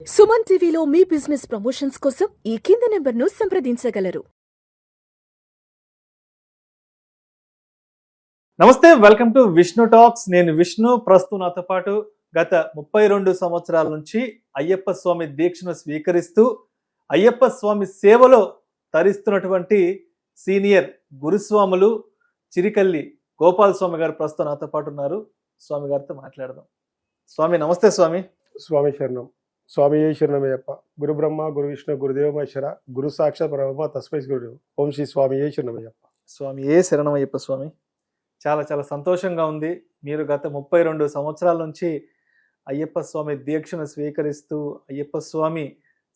సుమన్ టీవీలో మీ business promotions కోసం ఈ కింది నెంబర్ను సంప్రదించగలరు. నమస్తే, వెల్కమ్ టు విష్ణు టాక్స్. నేను విష్ణు. ప్రస్తుతం నాతో పాటు గత 32 సంవత్సరాల నుంచి అయ్యప్ప స్వామి దీక్షను స్వీకరిస్తూ అయ్యప్ప స్వామి సేవలో తరిస్తున్నటువంటి సీనియర్ గురుస్వాములు చిరికల్లి గోపాల్ స్వామి గారు ప్రస్తుతం నాతో పాటు ఉన్నారు. స్వామి గారితో మాట్లాడదాం. స్వామి నమస్తే. స్వామి. స్వామి శరణం. స్వామి శరణమయ్యప్ప. గురు బ్రహ్మ గురు విష్ణు గురుదేవ మహేశ్వర గురు సాక్షాత్ పరబ్రహ్మ తస్మై గురుదేవ్. ఓం శ్రీ స్వామి శరణమయ్యప్ప. స్వామి శరణమయ్యప్ప. స్వామి, చాలా చాలా సంతోషంగా ఉంది. మీరు గత 32 సంవత్సరాల నుంచి అయ్యప్ప స్వామి దీక్షను స్వీకరిస్తూ అయ్యప్ప స్వామి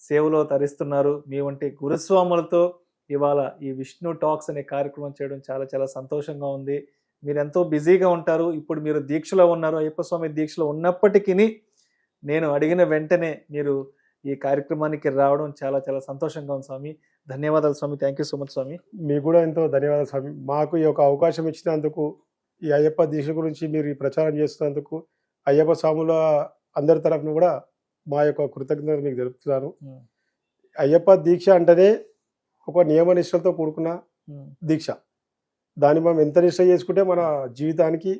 సేవలో తరిస్తున్నారు. మీ వంటి గురుస్వాములతో ఇవాళ ఈ విష్ణు టాక్స్ అనే కార్యక్రమం చేయడం చాలా చాలా సంతోషంగా ఉంది. మీరు ఎంతో బిజీగా ఉంటారు. ఇప్పుడు మీరు దీక్షలో ఉన్నారు. అయ్యప్ప స్వామి దీక్షలో ఉన్నప్పటికీ నేను అడిగిన వెంటనే మీరు ఈ కార్యక్రమానికి రావడం చాలా చాలా సంతోషంగా ఉంది. స్వామి, ధన్యవాదాలు స్వామి. థ్యాంక్ యూ సో మచ్ స్వామి. మీకు కూడా ఎంతో ధన్యవాదాలు స్వామి. మాకు ఈ యొక్క అవకాశం ఇచ్చినందుకు, ఈ అయ్యప్ప దీక్ష గురించి మీరు ఈ ప్రచారం చేస్తున్నందుకు అయ్యప్ప స్వాముల అందరి తరఫున కూడా మా యొక్క కృతజ్ఞతలు మీకు తెలుపుతున్నాను. అయ్యప్ప దీక్ష అంటేనే ఒక నియమ నిష్టలతో కూడుకున్న దీక్ష. దాన్ని మనం ఎంత నిష్ట చేసుకుంటే మన జీవితానికి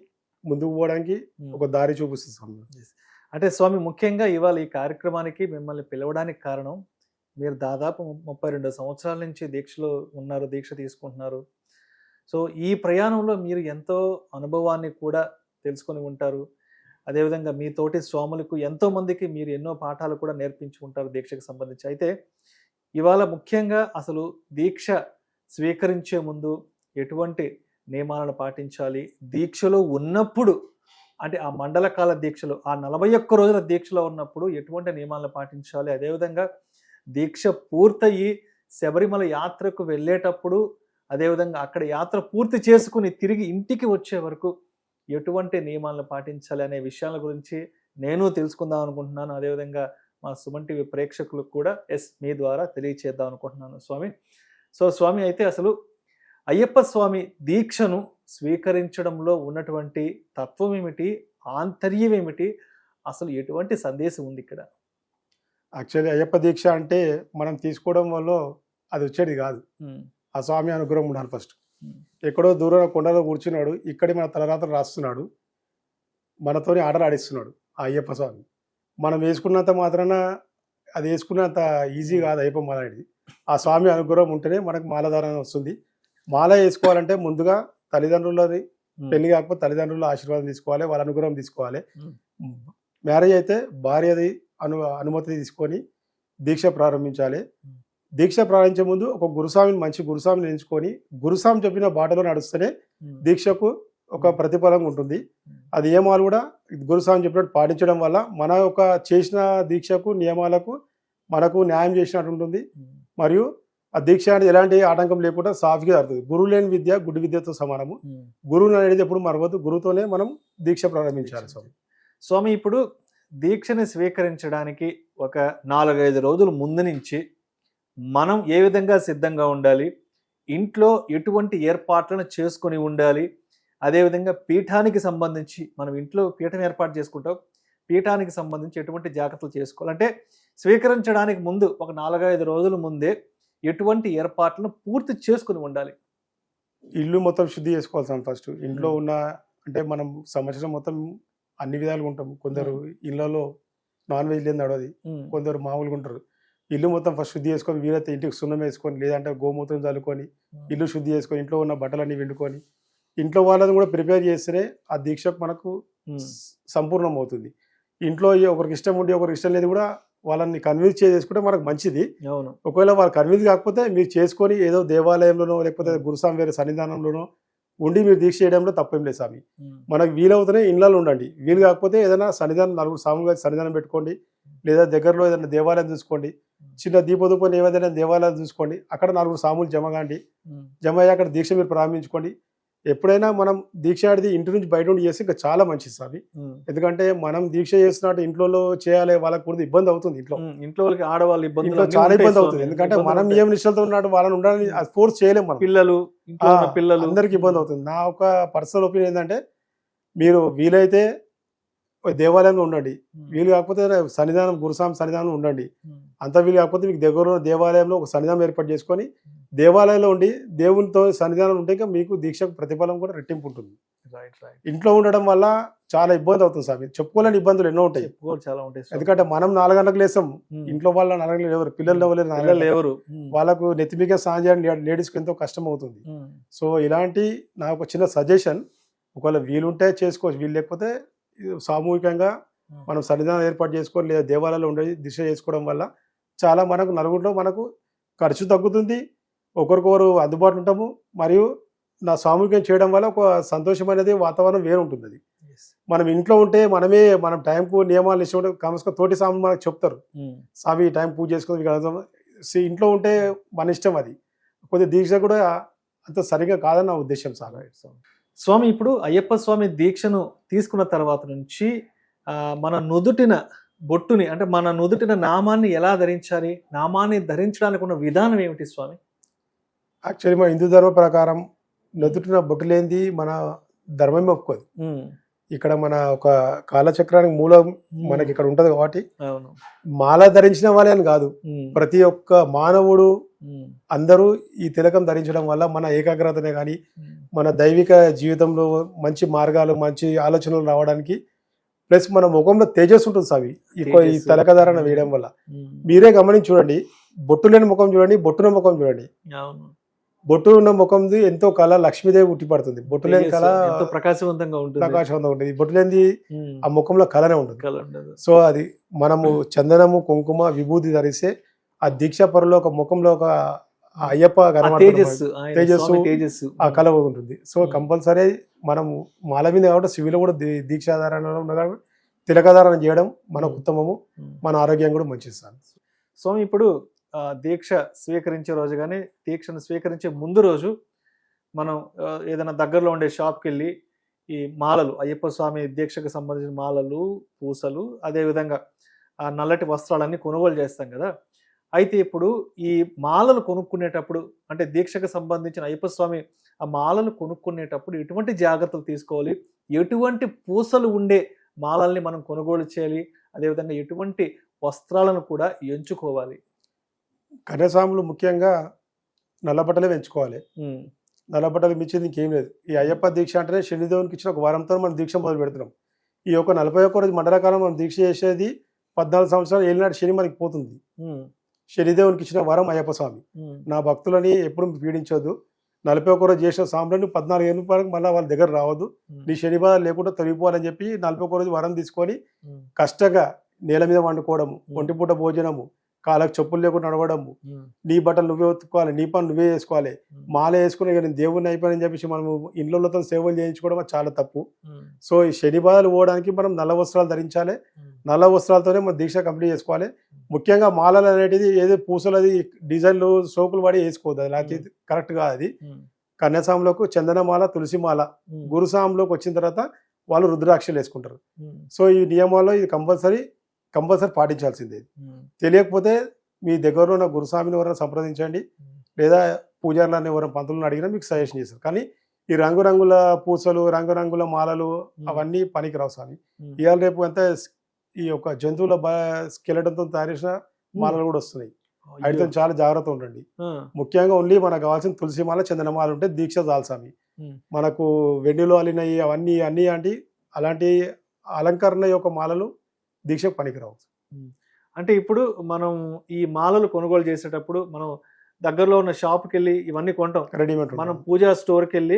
ముందుకు పోవడానికి ఒక దారి చూపిస్తుంది. అంటే స్వామి, ముఖ్యంగా ఇవాళ ఈ కార్యక్రమానికి మిమ్మల్ని పిలవడానికి కారణం, మీరు దాదాపు 32 సంవత్సరాల నుంచి దీక్షలో ఉన్నారు, దీక్ష తీసుకుంటున్నారు. సో ఈ ప్రయాణంలో మీరు ఎంతో అనుభవాన్ని కూడా తెలుసుకొని ఉంటారు. అదేవిధంగా మీ తోటి స్వాములకు ఎంతోమందికి మీరు ఎన్నో పాఠాలు కూడా నేర్పించి ఉంటారు దీక్షకు సంబంధించి. అయితే ఇవాళ ముఖ్యంగా అసలు దీక్ష స్వీకరించే ముందు ఎటువంటి నియమాలను పాటించాలి, దీక్షలో ఉన్నప్పుడు అంటే ఆ మండలకాల దీక్షలో ఆ 41 రోజుల దీక్షలో ఉన్నప్పుడు ఎటువంటి నియమాలను పాటించాలి, అదేవిధంగా దీక్ష పూర్తయి శబరిమల యాత్రకు వెళ్ళేటప్పుడు, అదేవిధంగా అక్కడ యాత్ర పూర్తి చేసుకుని తిరిగి ఇంటికి వచ్చే వరకు ఎటువంటి నియమాలను పాటించాలి అనే విషయాల గురించి నేను తెలుసుకుందాం అనుకుంటున్నాను. అదేవిధంగా మా సుమన్ టీవీ ప్రేక్షకులకు కూడా మీ ద్వారా తెలియచేద్దాం అనుకుంటున్నాను స్వామి. సో స్వామి, అయితే అసలు అయ్యప్ప స్వామి దీక్షను స్వీకరించడంలో ఉన్నటువంటి తత్వం ఏమిటి, ఆంతర్యం ఏమిటి, అసలు ఎటువంటి సందేశం ఉంది ఇక్కడ? యాక్చువల్లీ అయ్యప్ప దీక్ష అంటే మనం తీసుకోవడం వల్ల అది వచ్చేది కాదు. ఆ స్వామి అనుగ్రహం ఉండాలి ఫస్ట్. ఎక్కడో దూరం కొండలో కూర్చున్నాడు, ఇక్కడి మన తలరాత్రులు రాస్తున్నాడు, మనతోని ఆర్డర్ ఆడిస్తున్నాడు ఆ అయ్యప్ప స్వామి. మనం వేసుకున్నంత మాత్రాన అది వేసుకున్నంత ఈజీ కాదు అయ్యప్ప మాల అనేది. ఆ స్వామి అనుగ్రహం ఉంటేనే మనకు మాలధారణ వస్తుంది. మాల వేసుకోవాలంటే ముందుగా తల్లిదండ్రులది, పెళ్లి కాకపోతే తల్లిదండ్రుల ఆశీర్వాదం తీసుకోవాలి, వాళ్ళ అనుగ్రహం తీసుకోవాలి. మ్యారేజ్ అయితే భార్యది అనుమతి తీసుకొని దీక్ష ప్రారంభించాలి. దీక్ష ప్రారంభించే ముందు ఒక గురుస్వామిని, మంచి గురుస్వామిని ఎంచుకొని గురుస్వామి చెప్పిన బాటలో నడుస్తేనే దీక్షకు ఒక ప్రతిఫలం ఉంటుంది. అది నియమాలు కూడా గురుస్వామి చెప్పినట్టు పాటించడం వల్ల మన యొక్క చేసిన దీక్షకు నియమాలకు మనకు న్యాయం చేసినట్టు ఉంటుంది. మరియు ఆ దీక్ష అనేది ఎలాంటి ఆటంకం లేకుండా సాఫీగా జరుగుతుంది. గురువు లేని విద్య గుడ్డి విద్యతో సమానము. గురువుని అనేది ఎప్పుడు మరవద్దు. గురువుతోనే మనం దీక్ష ప్రారంభించాలి. స్వామి, ఇప్పుడు దీక్షని స్వీకరించడానికి ఒక 4-5 రోజుల ముందు నుంచి మనం ఏ విధంగా సిద్ధంగా ఉండాలి, ఇంట్లో ఎటువంటి ఏర్పాట్లను చేసుకొని ఉండాలి, అదేవిధంగా పీఠానికి సంబంధించి మనం ఇంట్లో పీఠం ఏర్పాటు చేసుకుంటాం, పీఠానికి సంబంధించి ఎటువంటి జాగ్రత్తలు చేసుకోవాలంటే స్వీకరించడానికి ముందు ఒక 4-5 రోజుల ముందే ఎటువంటి ఏర్పాట్లను పూర్తి చేసుకుని ఉండాలి? ఇల్లు మొత్తం శుద్ధి చేసుకోవాల్సి ఫస్ట్. ఇంట్లో ఉన్న అంటే మనం సంవత్సరం మొత్తం అన్ని విధాలుగా ఉంటాం. కొందరు ఇళ్లలో నాన్ వెజ్ లేని నడవది, కొందరు మామూలుగా ఉంటారు. ఇల్లు మొత్తం ఫస్ట్ శుద్ధి చేసుకొని, వీలైతే ఇంటికి సున్నం వేసుకొని, లేదంటే గోమూత్రం చల్లుకొని ఇల్లు శుద్ధి చేసుకొని, ఇంట్లో ఉన్న బట్టలన్నీ వండుకొని ఇంట్లో వాళ్ళని కూడా ప్రిపేర్ చేస్తేనే ఆ దీక్షకు మనకు సంపూర్ణం అవుతుంది. ఇంట్లో ఒకరికి ఇష్టం ఉండి ఒకరికి ఇష్టం లేదు కూడా వాళ్ళని కన్విన్స్ చేసుకుంటే మనకు మంచిది. ఒకవేళ వాళ్ళు కన్విన్స్ కాకపోతే మీరు చేసుకొని ఏదో దేవాలయంలోనో లేకపోతే గురుస్వామి వేరే సన్నిధానంలోనో ఉండి మీరు దీక్ష చేయడంలో తప్పేం లేదు స్వామి. మనకు వీలవుతూనే ఇళ్ళలో ఉండండి. వీలు కాకపోతే ఏదైనా సన్నిధానం 4 స్వాములు సన్నిధానం పెట్టుకోండి, లేదా దగ్గరలో ఏదైనా దేవాలయం చూసుకోండి, చిన్న దీపదూపం ఏదైనా దేవాలయం చూసుకోండి, అక్కడ 4 స్వాములు జమ కాండి. జమ అయ్యి అక్కడ దీక్ష మీరు ప్రారంభించుకోండి. ఎప్పుడైనా మనం దీక్ష ఆడిది ఇంటి నుంచి బయట ఉండి చేస్తే ఇంకా చాలా మంచిది స్వామి. ఎందుకంటే మనం దీక్ష చేస్తున్నట్టు ఇంట్లో చేయాలి, వాళ్ళకి కూడా ఇబ్బంది అవుతుంది. ఇంట్లో వాళ్ళకి ఆడవాళ్ళు ఇంట్లో చాలా ఇబ్బంది అవుతుంది. ఎందుకంటే మనం నియమ నిష్టలతో ఉన్నట్టు వాళ్ళని ఉండాలని ఫోర్స్ చేయలేము. మనం పిల్లలు అందరికి ఇబ్బంది అవుతుంది. నా ఒక పర్సనల్ ఒపీనియన్ ఏంటంటే, మీరు వీలైతే దేవాలయంలో ఉండండి, వీలు కాకపోతే సన్నిధానం గురుస్వామి సన్నిధానం ఉండండి, అంత వీలు కాకపోతే మీకు దగ్గర దేవాలయంలో ఒక సన్నిధానం ఏర్పాటు చేసుకొని దేవాలయంలో ఉండి దేవునితో సన్నిధానం ఉంటే ఇంకా మీకు దీక్షకు ప్రతిఫలం కూడా రెట్టింపు ఉంటుంది. ఇంట్లో ఉండడం వల్ల చాలా ఇబ్బంది అవుతుంది స్వామి, చెప్పుకోలేని ఇబ్బందులు ఎన్నో ఉంటాయి. చాలా ఉంటాయి. ఎందుకంటే మనం 4 గంటలకు లేస్తాం, ఇంట్లో వాళ్ళ 4 గంటలకు ఎవరు పిల్లలు ఎవరు వాళ్ళకు నెత్తిమిగా స్నానం చేయడం లేడీస్కి ఎంతో కష్టం అవుతుంది. సో ఇలాంటి నాకు ఒక చిన్న సజెషన్, ఒకవేళ వీలుంటే చేసుకోవచ్చు, వీలు లేకపోతే సామూహికంగా మనం సన్నిధానం ఏర్పాటు చేసుకొని లేదా దేవాలయాల్లో ఉండే దిశ చేసుకోవడం వల్ల చాలా మనకు నలుగురిలో మనకు ఖర్చు తగ్గుతుంది, ఒకరికొకరు అందుబాటులో ఉంటాము, మరియు నా సామూహికం చేయడం వల్ల ఒక సంతోషమైనది వాతావరణం వేరు ఉంటుంది. అది మనం ఇంట్లో ఉంటే మనం టైంకు నియమాలు ఇష్టం కమస్క తోటి స్వామి మనకు చెప్తారు, స్వామి టైం పూజ చేసుకుని ఇంట్లో ఉంటే మన ఇష్టం, అది కొద్దిగా దీక్ష కూడా అంత సరిగా కాదని నా ఉద్దేశం సార్. స్వామి, ఇప్పుడు అయ్యప్ప స్వామి దీక్షను తీసుకున్న తర్వాత నుంచి మన నుదుటిన బొట్టుని అంటే మన నుదుటిన నామాన్ని ఎలా ధరించాలి, నామాన్ని ధరించడానికి ఉన్న విధానం ఏమిటి స్వామి? యాక్చువల్లీ మన హిందూ ధర్మ ప్రకారం నుదుటిన బొట్టు లేనిది మన ధర్మం ఒప్పుకోదు. ఇక్కడ మన ఒక కాలచక్రానికి మూలం మనకి ఇక్కడ ఉంటది కాబట్టి మాల ధరించిన వాళ్ళే అని కాదు, ప్రతి ఒక్క మానవుడు అందరూ ఈ తిలకం ధరించడం వల్ల మన ఏకాగ్రతనే కానీ మన దైవిక జీవితంలో మంచి మార్గాలు మంచి ఆలోచనలు రావడానికి, ప్లస్ మన ముఖంలో తేజస్సు ఉంటుంది సావి ఈ తిలకధారణ వేయడం వల్ల. మీరే గమనించి చూడండి, బొట్టు లేని ముఖం చూడండి, బొట్టున ముఖం చూడండి, బొట్టు ఉన్న ముఖంది ఎంతో కళ లక్ష్మీదేవి ఉట్టి పడుతుంది, బొట్టు లేని కళ ప్రకాశవంతంగా ఉంటుంది, బొట్టు లేనిది ఆ ముఖంలో కళనే ఉంటుంది. సో అది మనము చందనము కుంకుమ విభూతి ధరిస్తే ఆ దీక్షా పరులో ఒక ముఖంలో ఒక అయ్యప్ప తేజస్సు ఆ కళ ఉంటుంది. సో కంపల్సరీ మనము మాల మీద కాబట్టి శివులో కూడా దీక్షాధారణ ఉండగా తిలకధారణ చేయడం మనకు ఉత్తమము, మన ఆరోగ్యం కూడా మంచిది సార్. స్వామి, ఇప్పుడు దీక్ష స్వీకరించే రోజు కానీ దీక్షను స్వీకరించే ముందు రోజు మనం ఏదైనా దగ్గరలో ఉండే షాప్కి వెళ్ళి ఈ మాలలు, అయ్యప్ప స్వామి దీక్షకు సంబంధించిన మాలలు, పూసలు, అదేవిధంగా ఆ నల్లటి వస్త్రాలన్నీ కొనుగోలు చేస్తాం కదా. అయితే ఇప్పుడు ఈ మాలలు కొనుక్కునేటప్పుడు అంటే దీక్షకు సంబంధించిన అయ్యప్ప స్వామి ఆ మాలలు కొనుక్కునేటప్పుడు ఎటువంటి జాగ్రత్తలు తీసుకోవాలి, ఎటువంటి పూసలు ఉండే మాలల్ని మనం కొనుగోలు చేయాలి, అదేవిధంగా ఎటువంటి వస్త్రాలను కూడా ఎంచుకోవాలి? కన్యాస్వాములు ముఖ్యంగా నల్లబట్టలే పెంచుకోవాలి, నల్లబట్టలు మించింది ఇంకేం లేదు. ఈ అయ్యప్ప దీక్ష అంటేనే శనిదేవునికి ఇచ్చిన ఒక వారంతో మనం దీక్ష మొదలు పెడుతున్నాం. ఈ యొక్క 41 రోజు మండలకాలం మనం దీక్ష చేసేది 14 సంవత్సరాలు ఏలినాటి శని మనకి పోతుంది. శనిదేవునికి ఇచ్చిన వరం అయ్యప్ప స్వామి, నా భక్తులని ఎప్పుడు పీడించొద్దు, 41 రోజు చేసిన స్వాములని 14 ఏళ్ళ వరకు మళ్ళీ వాళ్ళ దగ్గర రావద్దు, నీ శని బాధ లేకుండా తొలగిపోవాలని చెప్పి 41 రోజు వరం తీసుకొని కష్టంగా నేల మీద వండుకోవడము, ఒంటిపూట భోజనము, కాళ్ళకు చెప్పులు లేకుండా నడవడము, నీ బట్టలు నువ్వే ఉతుక్కోవాలి, నీ పని నువ్వే చేసుకోవాలి, మాల వేసుకుని నేను దేవుడిని అయిపోయానని చెప్పేసి మనము ఇండ్లతో సేవలు చేయించుకోవడం చాలా తప్పు. సో ఈ శని బాధలు పోవడానికి మనం నల్ల వస్త్రాలు ధరించాలి, నల్ల వస్త్రాలతోనే మనం దీక్ష కంప్లీట్ చేసుకోవాలి. ముఖ్యంగా మాలలు అనేటిది ఏదో పూసలు అది డిజైన్లు సోకులు పడి వేసుకోవద్దు, అది నాకు కరెక్ట్ కాదు. అది కన్యాస్వాములకు చందనమాల, తులసిమాల, గురుస్వాములోకి వచ్చిన తర్వాత వాళ్ళు రుద్రాక్షలు వేసుకుంటారు. సో ఈ నియమాల్లో ఇది కంపల్సరీ పాటించాల్సిందే. తెలియకపోతే మీ దగ్గర ఉన్న గురుస్వామిని ఎవరైనా సంప్రదించండి, లేదా పూజారులను ఎవరైనా పంతులను అడిగినా మీకు సజెషన్ చేస్తారు. కానీ ఈ రంగురంగుల పూసలు, రంగురంగుల మాలలు అవన్నీ పనికిరావు స్వామి. ఇవాళ రేపు అంతా ఈ యొక్క జంతువుల స్కెలెటన్తో తయారు చేసిన మాలలు కూడా వస్తున్నాయి, వాటితో చాలా జాగ్రత్త ఉండండి. ముఖ్యంగా ఓన్లీ మనకు కావాల్సిన తులసి మాల, చందనమాల ఉంటే దీక్ష చాలు స్వామి. మనకు వెండిలో అలినవి అవన్నీ అన్నీ అలాంటి అలంకరణ యొక్క మాలలు దీక్షకు పనికిరావు. అంటే ఇప్పుడు మనం ఈ మాలలు కొనుగోలు చేసేటప్పుడు మనం దగ్గరలో ఉన్న షాప్కి వెళ్ళి ఇవన్నీ కొంటాం, రెడీమేడ్. మనం పూజా స్టోర్కి వెళ్ళి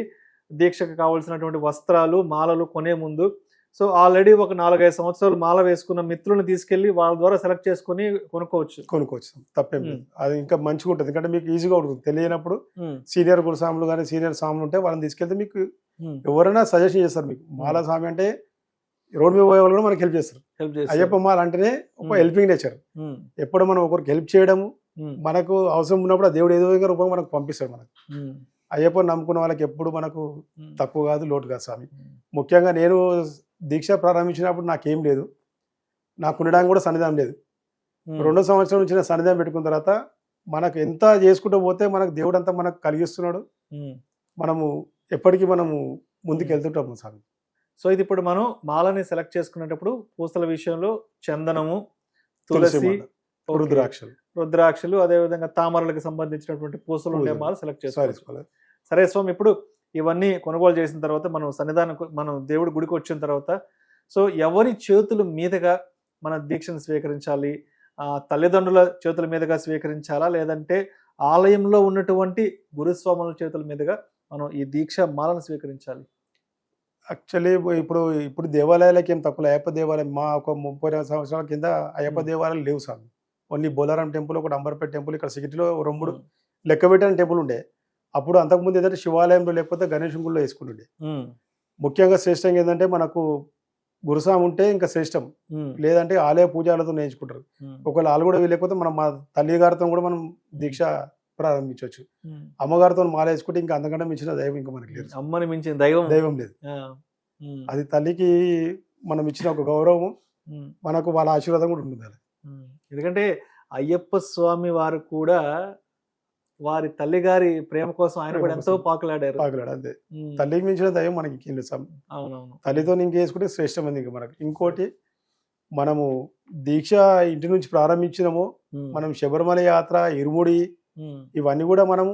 దీక్షకు కావాల్సినటువంటి వస్త్రాలు, మాలలు కొనే ముందు సో ఆల్రెడీ ఒక 4-5 సంవత్సరాలు మాల వేసుకున్న మిత్రులను తీసుకెళ్లి వాళ్ళ ద్వారా సెలెక్ట్ చేసుకుని కొనుక్కోవచ్చు. తప్పేం లేదు, అది ఇంకా మంచిగా ఉంటుంది. ఎందుకంటే మీకు ఈజీగా ఉంటుంది. తెలియనప్పుడు సీనియర్ గురుస్వాములు కానీ సీనియర్ స్వాములు ఉంటే వాళ్ళని తీసుకెళ్తే మీకు ఎవరైనా సజెషన్ చేస్తారు. మీకు మాల స్వామి అంటే రోడ్ మీద పోయే వాళ్ళు కూడా మనకి హెల్ప్ చేస్తారు. అయ్యప్ప మాల అంటేనే ఒక హెల్పింగ్ నేచర్. ఎప్పుడు మనం ఒకరికి హెల్ప్ చేయడము, మనకు అవసరం ఉన్నప్పుడు ఆ దేవుడు ఏదో రూపంగా మనకు పంపిస్తాడు. మనకు అయ్యప్ప నమ్ముకున్న వాళ్ళకి ఎప్పుడు మనకు తక్కువ కాదు, లోటు కాదు స్వామి. ముఖ్యంగా నేను దీక్ష ప్రారంభించినప్పుడు నాకేం లేదు, నాకు ఉండడానికి కూడా సన్నిధానం లేదు. 2వ సంవత్సరం నుంచి సన్నిధానం పెట్టుకున్న తర్వాత మనకు ఎంత చేసుకుంటూ పోతే మనకు దేవుడు అంతా మనకు కలిగిస్తున్నాడు. మనము ఎప్పటికీ మనము ముందుకు వెళ్తుంటాము స్వామి. సో ఇది ఇప్పుడు మనం మాలని సెలెక్ట్ చేసుకునేటప్పుడు పూసల విషయంలో చందనము, తులసి తులసి, మాల, రుద్రాక్షలు రుద్రాక్షలు, అదే విధంగా తామరలకు సంబంధించినటువంటి పూసలు ఉండే మాల సెలెక్ట్ చేసుకోవాలి. సారీ సరే స్వామి, ఇప్పుడు ఇవన్నీ కొనుగోలు చేసిన తర్వాత మనం సన్నిధానం మనం దేవుడి గుడికి వచ్చిన తర్వాత సో ఎవరి చేతుల మీదుగా మన దీక్షను స్వీకరించాలి? తల్లిదండ్రుల చేతుల మీదుగా స్వీకరించాలా, లేదంటే ఆలయంలో ఉన్నటువంటి గురుస్వాముల చేతుల మీదుగా మనం ఈ దీక్ష మాలను స్వీకరించాలి? యాక్చువల్లీ ఇప్పుడు దేవాలయాలకి ఏం తక్కువ. అయ్యప్ప దేవాలయం మా ఒక 30 సంవత్సరాల కింద అయ్యప్ప దేవాలయాలు లేవు స్వామి. ఓన్లీ బోలారం టెంపుల్, ఒకటి అంబర్పేట టెంపుల్, ఇక్కడ సిటీలో 2 లెక్క పెట్టిన టెంపుల్ ఉండే. అప్పుడు అంతకుముందు ఏంటంటే శివాలయంలో లేకపోతే గణేష్ గుడిలో వేసుకుంటుండే. ముఖ్యంగా శ్రేష్టంగా ఏంటంటే మనకు గురుస్వామి ఉంటే ఇంకా శ్రేష్టం, లేదంటే ఆలయ పూజలతో నేర్చుకుంటారు. ఒకవేళ వాళ్ళు కూడా లేకపోతే మనం మా తల్లి గారితో కూడా మనం దీక్ష ప్రారంభించవచ్చు. అమ్మగారితో మాల వేసుకుంటే ఇంకా అంతకంటే మించిన దైవం ఇంకా మనకి లేదు. అమ్మని మించిన దైవం లేదు. అది తల్లికి మనం ఇచ్చిన ఒక గౌరవం, మనకు వాళ్ళ ఆశీర్వాదం కూడా ఉంటుంది. ఎందుకంటే అయ్యప్ప స్వామి వారు కూడా వారి తల్లి గారి ప్రేమ కోసం ఆయన కూడా ఎంతో పాకులాడారు. అంతే, తల్లికి మించిన దైవం మనకి అవునవును. తల్లితో ఇంకేసుకుంటే శ్రేష్టమైంది ఇంకా మనకు. ఇంకోటి, మనము దీక్ష ఇంటి నుంచి ప్రారంభించినాము, మనం శబరిమల యాత్ర, ఇరుముడి, ఇవన్నీ కూడా మనం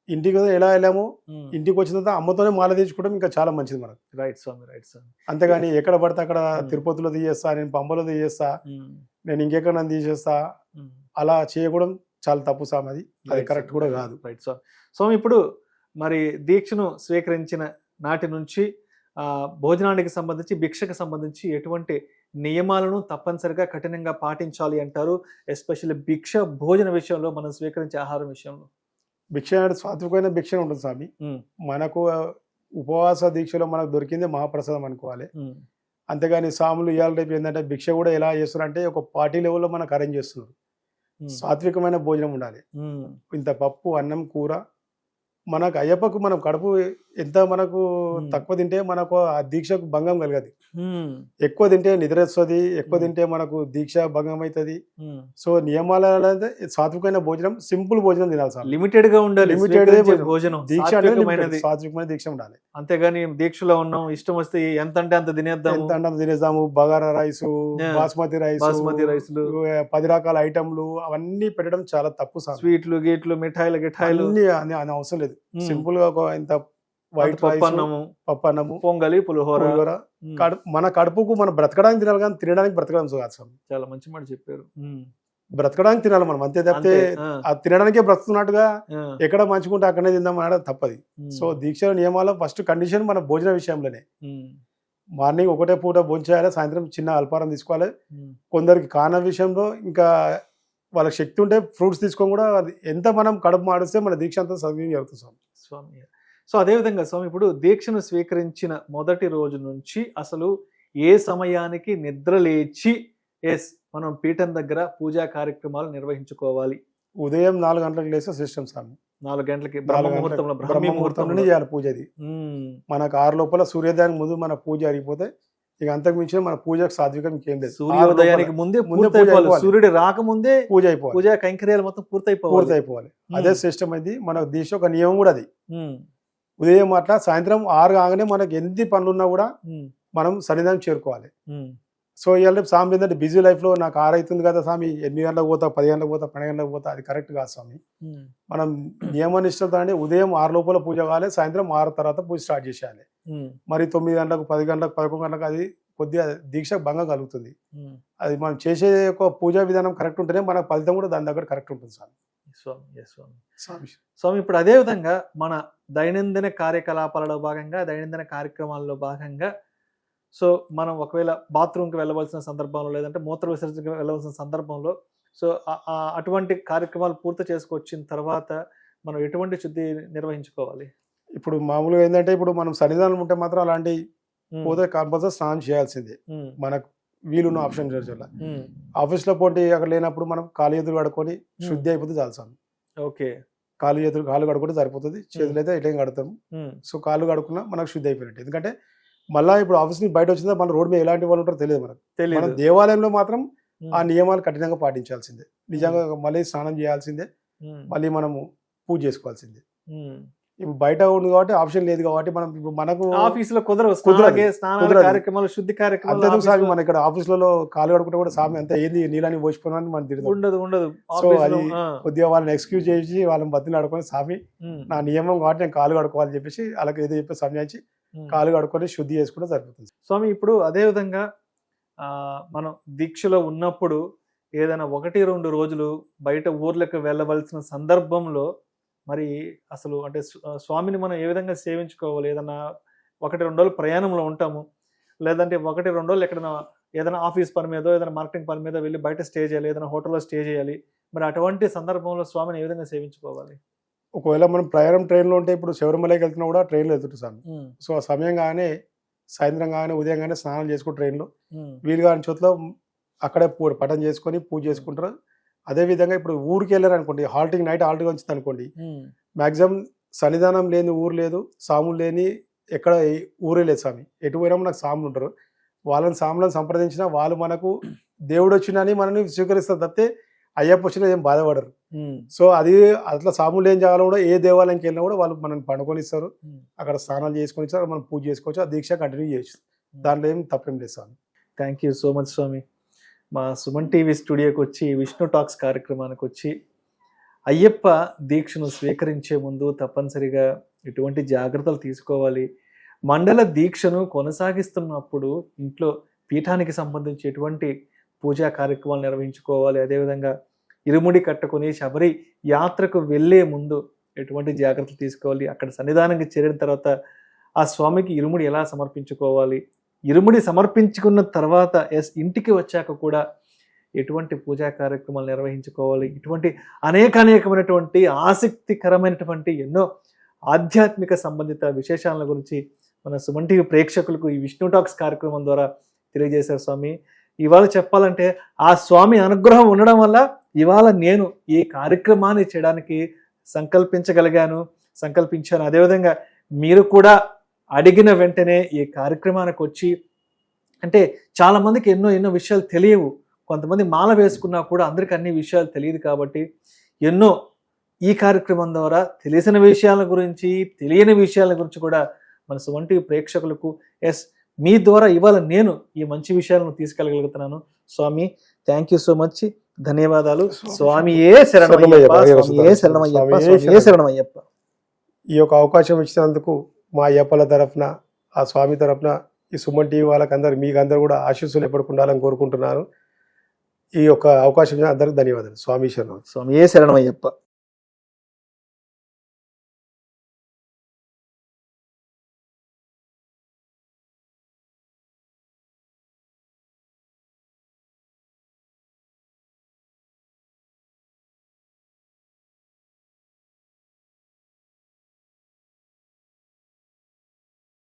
ఇంటికి ఎలా వెళ్ళాము, ఇంటికి వచ్చిన తర్వాత అమ్మతోనే మాల తీసుకోవడం ఇంకా చాలా మంచిది మనకు. రైట్ స్వామి, రైట్ స్వామి. అంతేగాని ఎక్కడ పడితే అక్కడ తిరుపతిలో తీసేస్తా, నేను పంబలో తీసేస్తా, నేను ఇంకెక్కడ నన్ను తీసేస్తా, అలా చేయకూడదు. చాలా తప్పు స్వామి, అది కరెక్ట్ కూడా కాదు. రైట్ స్వామి. స్వామి, ఇప్పుడు మరి దీక్షను స్వీకరించిన నాటి నుంచి భోజనానికి సంబంధించి, భిక్షకు సంబంధించి ఎటువంటి నియమాలను తప్పనిసరిగా కఠినంగా పాటించాలి అంటారు? ఎస్పెషల్లీ భిక్ష భోజన విషయంలో, మనం స్వీకరించే ఆహారం విషయంలో. భిక్ష అంటే సాత్వికమైన భిక్ష ఉంటుంది స్వామి. మనకు ఉపవాస దీక్షలో మనకు దొరికింది మహాప్రసాదం అనుకోవాలి. అంతేగాని స్వాములు ఇవాళ రేపు ఏంటంటే భిక్ష కూడా ఎలా చేస్తున్నారు అంటే ఒక పార్టీ లెవెల్లో మనకు అరేంజ్ చేస్తున్నారు. సాత్వికమైన భోజనం ఉండాలి. ఇంత పప్పు, అన్నం, కూర. మనకు అయ్యప్పకు మనం కడుపు ఎంత మనకు తక్కువ తింటే మనకు ఆ దీక్షకు భంగం కలగదు. ఎక్కువ తింటే నిద్ర వస్తుంది, ఎక్కువ తింటే మనకు దీక్ష భంగం అవుతుంది. సో నియమాలు సాత్వికమైన భోజనం, సింపుల్ భోజనం తినాలి సార్. లిమిటెడ్ గా ఉండాలి. లిమిటెడ్ భోజనం, దీక్ష అనేది సాత్వికమైన దీక్ష ఉండాలి. అంతేగాని దీక్షలో ఉన్నాం, ఇష్టం వస్తే ఎంత అంటే అంత తినేద్దాము. బగారా రైస్, బాస్మతి రైస్, 10 రకాల ఐటమ్లు అవన్నీ పెట్టడం చాలా తప్పు సార్. స్వీట్లు, గీట్లు, మిఠాయిలు, గిఠాయిలు అని అవసరం లేదు. సింపుల్ గా ఇంత వైట్ రైస్, పప్పు అన్నము, పొంగలి, పులిహోర. మన కడుపుకు మనం బ్రతకడానికి తినాలి, కానీ తినడానికి బ్రతకడం కాదు. చాలా మంచి మాట చెప్పారు. బ్రతకడానికి తినాలి మనం, అంతే తప్పితే ఆ తినడానికే బ్రతుకున్నట్టుగా ఎక్కడ మంచుకుంటే అక్కడనే తిందాం అనడం తప్పది. సో దీక్ష నియమాల ఫస్ట్ కండిషన్ మన భోజన విషయంలోనే. మార్నింగ్ ఒకటే పూట భోజనం చేయాలి, సాయంత్రం చిన్న అల్పారం తీసుకోవాలి. కొందరికి కాన విషయంలో ఇంకా వాళ్ళకి శక్తి ఉంటే ఫ్రూట్స్ తీసుకొని కూడా ఎంత మనం కడుపు మాడిస్తే మన దీక్ష అంతా సద్వినియోగం జరుగుతుంది స్వామి. సో అదేవిధంగా స్వామి, ఇప్పుడు దీక్షను స్వీకరించిన మొదటి రోజు నుంచి అసలు ఏ సమయానికి నిద్ర లేచి మనం పీఠం దగ్గర పూజా కార్యక్రమాలు నిర్వహించుకోవాలి? ఉదయం 4 గంటలకు లేస్తే సిస్టమ్ స్వామి. 4 గంటలకి బ్రహ్మ ముహూర్తంలో చేయాలి పూజ. అది మనకు 6 లోపల సూర్యోదయానికి ముందు మన పూజ జరిగిపోతే ఇక అంతకు మించిన మన పూజకు సాత్వికం ఇంకేం లేదు. సూర్యోదయానికి ముందే సూర్యుడు రాకముందే పూజ అయిపోవాలి, పూజా కైంకర్యాలు మొత్తం పూర్తయిపోవాలి. అదే సిస్టమ్ అయింది మన దీక్ష ఒక నియమం కూడా. అది ఉదయం అట్లా సాయంత్రం 6 కాగానే మనకి ఎన్ని పనులున్నా కూడా మనం సన్నిధానం చేరుకోవాలి. సో ఇవాళ రేపు స్వామి ఏంటంటే బిజీ లైఫ్ లో నాకు 6 అవుతుంది కదా స్వామి, 8 గంటలకు పోతా, 10 గంటలకు పోతా, 12 గంటలకు పోతా, అది కరెక్ట్ కాదు స్వామి. మనం నియమనిష్టంతో అంటే ఉదయం 6 లోపల పూజ కావాలి, సాయంత్రం 6 తర్వాత పూజ స్టార్ట్ చేసేయాలి. మరి 9 గంటలకు, 10 గంటలకు, 11 గంటలకు అది కొద్దిగా దీక్ష భంగం కలుగుతుంది. అది మనం చేసే ఒక పూజా విధానం కరెక్ట్ ఉంటేనే మన ఫలితం కూడా దాని దగ్గర కరెక్ట్ ఉంటుంది స్వామి. స్వామి, ఇప్పుడు అదే విధంగా మన దైనందిన కార్యకలాపాలలో భాగంగా, దైనందిన కార్యక్రమాల్లో భాగంగా సో మనం ఒకవేళ బాత్రూమ్కి వెళ్ళవలసిన సందర్భంలో, లేదంటే మూత్ర విసర్జనకి వెళ్ళవలసిన సందర్భంలో, సో అటువంటి కార్యక్రమాలు పూర్తి చేసుకొచ్చిన తర్వాత మనం ఎటువంటి శుద్ధి నిర్వహించుకోవాలి? ఇప్పుడు మామూలుగా ఏంటంటే ఇప్పుడు మనం సన్నిధానం ఉంటే మాత్రం అలాంటి పోతే కంపల్సరీ స్నానం చేయాల్సిందే. మనకు వీలున్న ఆప్షన్ చర్చలో ఆఫీస్ లో పోటీ అక్కడ లేనప్పుడు మనం కాలు చేతులు కడుక్కొని శుద్ధి అయిపోతే చాలు స్వామి. ఓకే, కాలు కడుక్కుంటే సరిపోతుంది. చేతులు అయితే ఎట్లా కడతాము. సో కాళ్ళు కడుక్కున్నా మనకు శుద్ధి అయిపోయినట్టు. ఎందుకంటే మళ్ళీ ఇప్పుడు ఆఫీస్ నుంచి బయట వచ్చిందా మన రోడ్ మీద ఎలాంటి వాళ్ళు ఉంటారో తెలియదు మనకు. మన దేవాలయంలో మాత్రం ఆ నియమాలు కఠినంగా పాటించాల్సిందే. నిజంగా మళ్ళీ స్నానం చేయాల్సిందే, మళ్ళీ మనము పూజ చేసుకోవాల్సిందే. ఇప్పుడు బయట ఉంది కాబట్టి ఆప్షన్ లేదు కాబట్టి మనం ఇప్పుడు మనకు ఆఫీసులో కుదరవు, కుదరదు. స్నానాలు కుదరదు. కార్యక్రమాలు, శుద్ధి కార్యక్రమాలు అంతేందుకు సార్ ఆఫీసులో మన ఇక్కడ ఆఫీసులలో కాలు కడుకుంటే కూడా సామి అంత ఏంది నీళ్ళని పోసిపోయినా మనం తిడతాం. ఉండదు ఉండదు సో ఆఫీసులో, అది ఆ. కొద్దిగా వాళ్ళని ఎక్స్క్యూజ్ చేసి వాళ్ళని బతిని ఆడుకొని సామి ఉమ్, నా నియమం కాబట్టి నేను కాలు కడుకోవాలని చెప్పేసి వాళ్ళకి ఏదో చెప్పి సమయానికి ఉమ్. కాలు కడుక్కొని శుద్ధి చేసుకుంటే సరిపోతుంది. స్వామి ఇప్పుడు అదే విధంగా మనం దీక్షలో ఉన్నప్పుడు ఏదైనా 1-2 రోజులు బయట ఊర్లకు వెళ్ళవలసిన సందర్భంలో మరి అసలు అంటే స్వామిని మనం ఏ విధంగా సేవించుకోవాలి? ఏదైనా 1-2 రోజులు ప్రయాణంలో ఉంటాము, లేదంటే 1-2 రోజులు ఎక్కడైనా ఏదైనా ఆఫీస్ పని మీద, ఏదైనా మార్కెటింగ్ పని మీద వెళ్ళి బయట స్టే చేయాలి, ఏదైనా హోటల్లో స్టే చేయాలి. మరి అటువంటి సందర్భంలో స్వామిని ఏ విధంగా సేవించుకోవాలి? ఒకవేళ మనం ప్రయాణం ట్రైన్లో ఉంటే ఇప్పుడు శబరిమలకి వెళ్తున్నా కూడా ట్రైన్లో వెళ్తుంటాం సామి. సో ఆ సమయం కానీ సాయంత్రం కానీ ఉదయం కానీ స్నానం చేసుకుని ట్రైన్లో వీలు కాని చోట్ల అక్కడే పఠనం చేసుకొని పూజ చేసుకుంటారు. అదేవిధంగా ఇప్పుడు ఊరికి వెళ్ళారు అనుకోండి, హాల్టింగ్ నైట్ హాల్టింగ్ వచ్చింది అనుకోండి, మ్యాక్సిమం సన్నిధానం లేని ఊరు లేదు, సాములు లేని ఎక్కడ ఊరే లేదు స్వామి. ఎటు పోయినా మనకు సాములు ఉంటారు. వాళ్ళని సాములను సంప్రదించినా వాళ్ళు మనకు దేవుడు వచ్చినని మనని స్వీకరిస్తారు తప్పితే అయ్యప్ప వచ్చినా ఏం బాధపడరు. సో అది అట్లా సాములు ఏం చేయాలో కూడా ఏ దేవాలయంకి వెళ్ళినా కూడా వాళ్ళు మనల్ని పండుకొని ఇస్తారు, అక్కడ స్నానాలు చేసుకొని ఇస్తారు, మనం పూజ చేసుకోవచ్చు, ఆ దీక్ష కంటిన్యూ చేయొచ్చు. దాంట్లో ఏం తప్పేం లేదు స్వామి. థ్యాంక్ యూ సో మచ్ స్వామి. మా సుమన్ టీవీ స్టూడియోకి వచ్చి విష్ణు టాక్స్ కార్యక్రమానికి వచ్చి అయ్యప్ప దీక్షను స్వీకరించే ముందు తప్పనిసరిగా ఎటువంటి జాగ్రత్తలు తీసుకోవాలి, మండల దీక్షను కొనసాగిస్తున్నప్పుడు ఇంట్లో పీఠానికి సంబంధించి ఎటువంటి పూజా కార్యక్రమాలు నిర్వహించుకోవాలి, అదేవిధంగా ఇరుముడి కట్టుకొని శబరి యాత్రకు వెళ్ళే ముందు ఎటువంటి జాగ్రత్తలు తీసుకోవాలి, అక్కడ సన్నిధానానికి చేరిన తర్వాత ఆ స్వామికి ఇరుముడి ఎలా సమర్పించుకోవాలి, ఇరుముడి సమర్పించుకున్న తర్వాత ఇంటికి వచ్చాక కూడా ఎటువంటి పూజా కార్యక్రమాలు నిర్వహించుకోవాలి, ఇటువంటి అనేకమైనటువంటి ఆసక్తికరమైనటువంటి ఎన్నో ఆధ్యాత్మిక సంబంధిత విశేషాల గురించి మన సుమన్ టీవీ ప్రేక్షకులకు ఈ విష్ణు టాక్స్ కార్యక్రమం ద్వారా తెలియజేశారు స్వామి. ఇవాళ చెప్పాలంటే ఆ స్వామి అనుగ్రహం ఉండడం వల్ల ఇవాళ నేను ఈ కార్యక్రమాన్ని చేయడానికి సంకల్పించాను. అదేవిధంగా మీరు కూడా అడిగిన వెంటనే ఈ కార్యక్రమానికి వచ్చి, అంటే చాలామందికి ఎన్నో విషయాలు తెలియవు, కొంతమంది మాల వేసుకున్నా కూడా అందరికీ అన్ని విషయాలు తెలియదు. కాబట్టి ఎన్నో ఈ కార్యక్రమం ద్వారా తెలిసిన విషయాల గురించి, తెలియని విషయాల గురించి కూడా మన సుమన్ టీవీ ప్రేక్షకులకు మీ ద్వారా ఇవాళ నేను ఈ మంచి విషయాలను తీసుకెళ్ళగలుగుతున్నాను. స్వామి థ్యాంక్ యూ సో మచ్, ధన్యవాదాలు. స్వామియే శరణమయ్యప్ప, స్వామియే శరణమయ్యప్ప, స్వామియే శరణమయ్యప్ప. ఈ యొక్క అవకాశం ఇచ్చినందుకు మా అయ్యప్పల తరఫున, ఆ స్వామి తరఫున, ఈ సుమన్ టీవీ వాళ్ళకందరూ మీకందరూ కూడా ఆశీస్సులు ఎప్పటికి ఉండాలని కోరుకుంటున్నాను. ఈ యొక్క అవకాశం అందరికి ధన్యవాదాలు. స్వామి శరణం. స్వామియే శరణమయ్యప్ప.